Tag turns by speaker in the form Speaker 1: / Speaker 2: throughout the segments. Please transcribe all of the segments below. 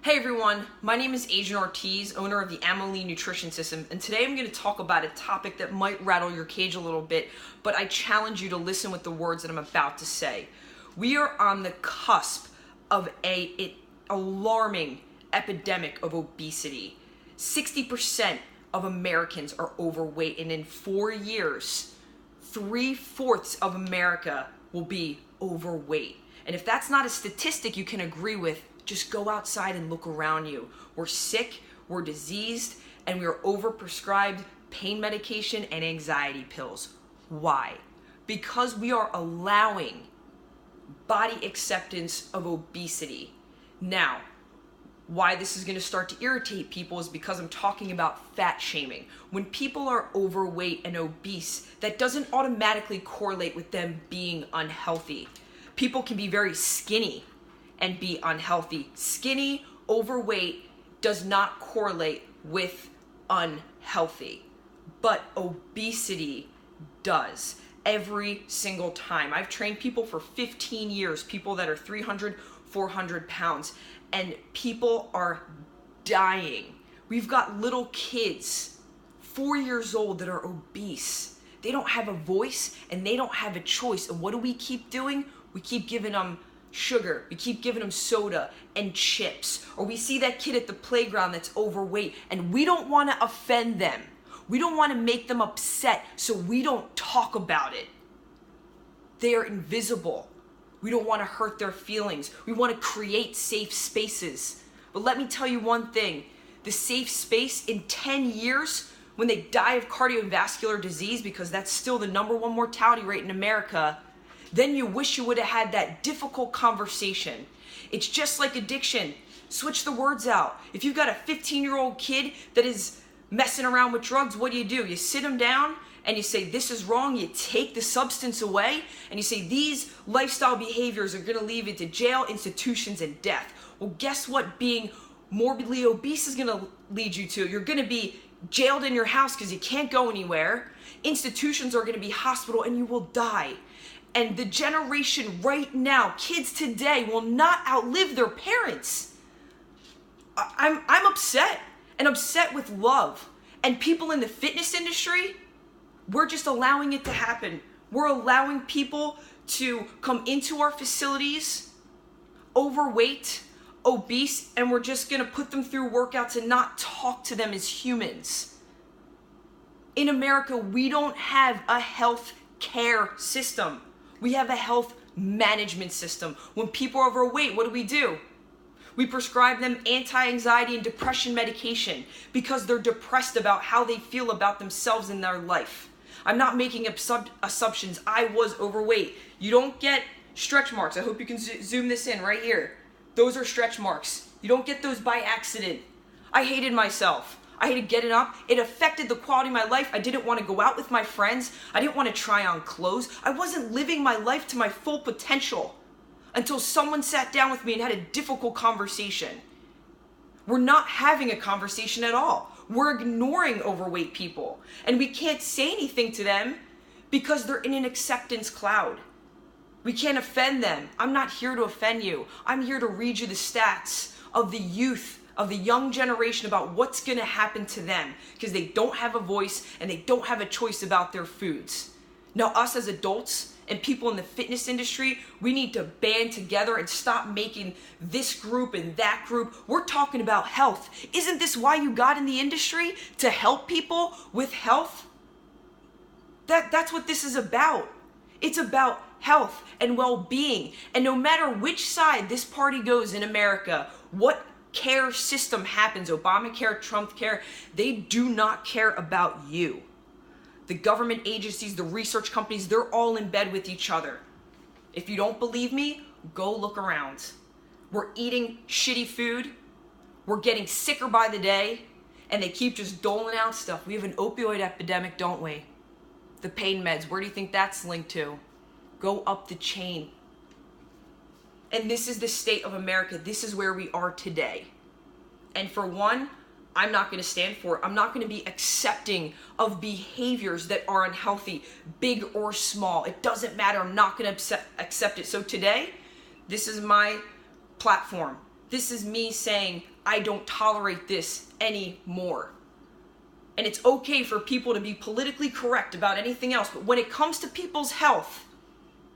Speaker 1: Hey everyone, my name is Adrian Ortiz, owner of the Amelie Nutrition System, and today I'm going to talk about a topic that might rattle your cage a little bit, but I challenge you to listen with the words that I'm about to say. We are on the cusp of an alarming epidemic of obesity. 60% of Americans are overweight, and in 4 years, 3/4 of America will be overweight. And if that's not a statistic you can agree with, just go outside and look around you. We're sick, we're diseased, and we are overprescribed pain medication and anxiety pills. Why? Because we are allowing body acceptance of obesity. Now, why this is going to start to irritate people is because I'm talking about fat shaming. When people are overweight and obese, that doesn't automatically correlate with them being unhealthy. People can be very skinny and be unhealthy. Skinny, overweight does not correlate with unhealthy, but obesity does every single time. I've trained people for 15 years, people that are 300, 400 pounds, and people are dying. We've got little kids, 4 years old, that are obese. They don't have a voice and they don't have a choice. And what do we keep doing? We keep giving them sugar, we keep giving them soda and chips, or we see that kid at the playground that's overweight and we don't want to offend them. We don't want to make them upset, so we don't talk about it. They are invisible. We don't want to hurt their feelings. We want to create safe spaces. But let me tell you one thing, the safe space in 10 years, when they die of cardiovascular disease, because that's still the #1 mortality rate in America, then you wish you would have had that difficult conversation. It's just like addiction. Switch the words out. If you've got a 15-year-old kid that is messing around with drugs, what do? You sit them down and you say, this is wrong. You take the substance away and you say, these lifestyle behaviors are going to lead you to jail, institutions, and death. Well, guess what being morbidly obese is going to lead you to? You're going to be jailed in your house because you can't go anywhere. Institutions are going to be hospital and you will die. And the generation right now, kids today, will not outlive their parents. I'm upset, and upset with love. And people in the fitness industry, we're just allowing it to happen. We're allowing people to come into our facilities overweight, obese, and we're just gonna put them through workouts and not talk to them as humans. In America, we don't have a health care system. We have a health management system. When people are overweight, what do? We prescribe them anti-anxiety and depression medication because they're depressed about how they feel about themselves in their life. I'm not making assumptions. I was overweight. You don't get stretch marks. I hope you can zoom this in right here. Those are stretch marks. You don't get those by accident. I hated myself. I hated getting up. It affected the quality of my life. I didn't want to go out with my friends. I didn't want to try on clothes. I wasn't living my life to my full potential until someone sat down with me and had a difficult conversation. We're not having a conversation at all. We're ignoring overweight people, and we can't say anything to them because they're in an acceptance cloud. We can't offend them. I'm not here to offend you. I'm here to read you the stats of the youth, of the young generation, about what's going to happen to them because they don't have a voice and they don't have a choice about their foods. Now, us as adults and people in the fitness industry, we need to band together and stop making this group and that group. We're talking about health. Isn't this why you got in the industry? To help people with health? That's what this is about. It's about health and well-being. And no matter which side this party goes in America, what care system happens, Obamacare, Trump care, they do not care about you. The government agencies, the research companies, they're all in bed with each other. If you don't believe me, go look around. We're eating shitty food, we're getting sicker by the day, and they keep just doling out stuff. We have an opioid epidemic, don't we? The pain meds, where do you think that's linked to? Go up the chain. And this is the state of America. This is where we are today. And for one, I'm not going to stand for it. I'm not going to be accepting of behaviors that are unhealthy, big or small. It doesn't matter. I'm not going to accept it. So today, this is my platform This is me saying, I don't tolerate this anymore. And it's okay for people to be politically correct about anything else, but when it comes to people's health,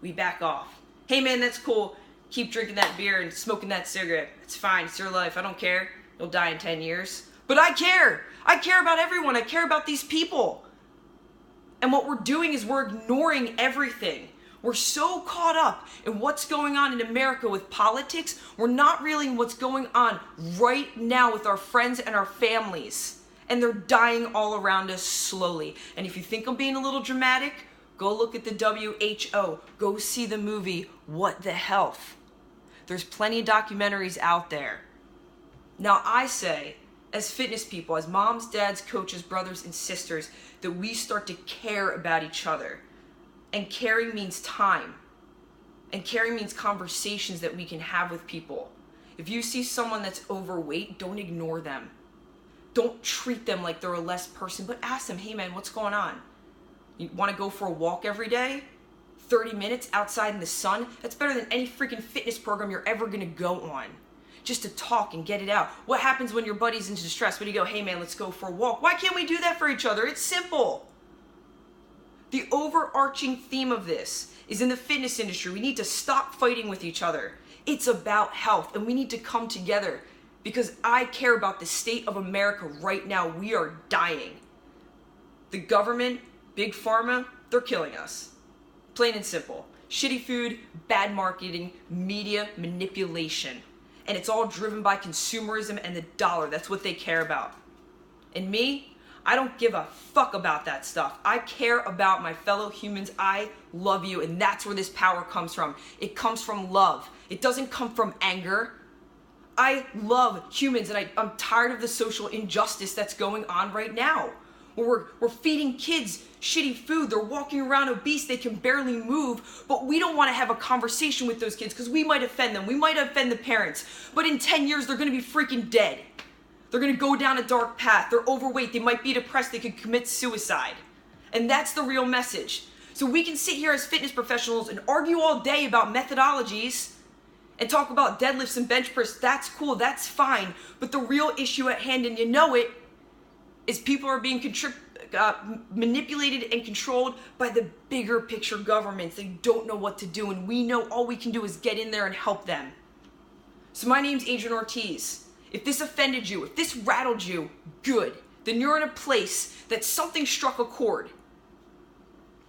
Speaker 1: we back off. Hey man, that's cool. Keep drinking that beer and smoking that cigarette. It's fine, it's your life, I don't care. You'll die in 10 years. But I care. I care about everyone. I care about these people. And what we're doing is we're ignoring everything. We're so caught up in what's going on in America with politics, we're not really in what's going on right now with our friends and our families. And they're dying all around us slowly. And if you think I'm being a little dramatic, go look at the WHO. Go see the movie, What the Health. There's plenty of documentaries out there. Now I say, as fitness people, as moms, dads, coaches, brothers, and sisters, that we start to care about each other. And caring means time. And caring means conversations that we can have with people. If you see someone that's overweight, don't ignore them. Don't treat them like they're a less person, but ask them, hey man, what's going on? You want to go for a walk every day? 30 minutes outside in the sun? That's better than any freaking fitness program you're ever going to go on. Just to talk and get it out. What happens when your buddy's in distress? When you go, hey man, let's go for a walk. Why can't we do that for each other? It's simple. The overarching theme of this is in the fitness industry. We need to stop fighting with each other. It's about health, and we need to come together because I care about the state of America right now. We are dying. The government, big pharma, they're killing us. Plain and simple. Shitty food, bad marketing, media manipulation. And it's all driven by consumerism and the dollar. That's what they care about. And me, I don't give a fuck about that stuff. I care about my fellow humans. I love you, and that's where this power comes from. It comes from love. It doesn't come from anger. I love humans, and I'm tired of the social injustice that's going on right now. We're feeding kids shitty food. They're walking around obese. They can barely move. But we don't want to have a conversation with those kids because we might offend them. We might offend the parents. But in 10 years, they're going to be freaking dead. They're going to go down a dark path. They're overweight. They might be depressed. They could commit suicide. And that's the real message. So we can sit here as fitness professionals and argue all day about methodologies and talk about deadlifts and bench press. That's cool. That's fine. But the real issue at hand, and you know it, is people are being manipulated and controlled by the bigger picture governments. They don't know what to do, and we know all we can do is get in there and help them. So my name's Adrian Ortiz. If this offended you, if this rattled you, good. Then you're in a place that something struck a chord.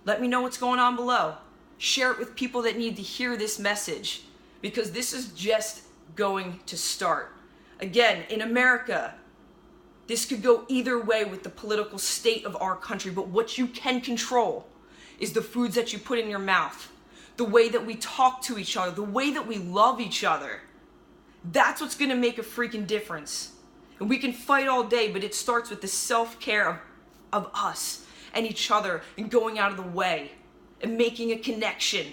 Speaker 1: Let me know what's going on below. Share it with people that need to hear this message, because this is just going to start. Again, in America, this could go either way with the political state of our country, but what you can control is the foods that you put in your mouth, the way that we talk to each other, the way that we love each other. That's what's going to make a freaking difference. And we can fight all day, but it starts with the self-care of us and each other and going out of the way and making a connection.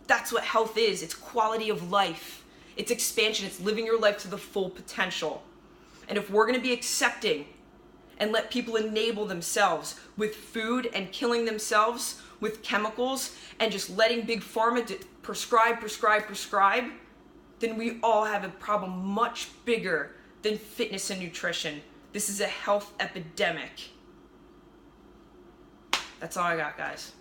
Speaker 1: That's what health is. It's quality of life. It's expansion. It's living your life to the full potential. And if we're going to be accepting and let people enable themselves with food and killing themselves with chemicals and just letting big pharma prescribe, then we all have a problem much bigger than fitness and nutrition. This is a health epidemic. That's all I got, guys.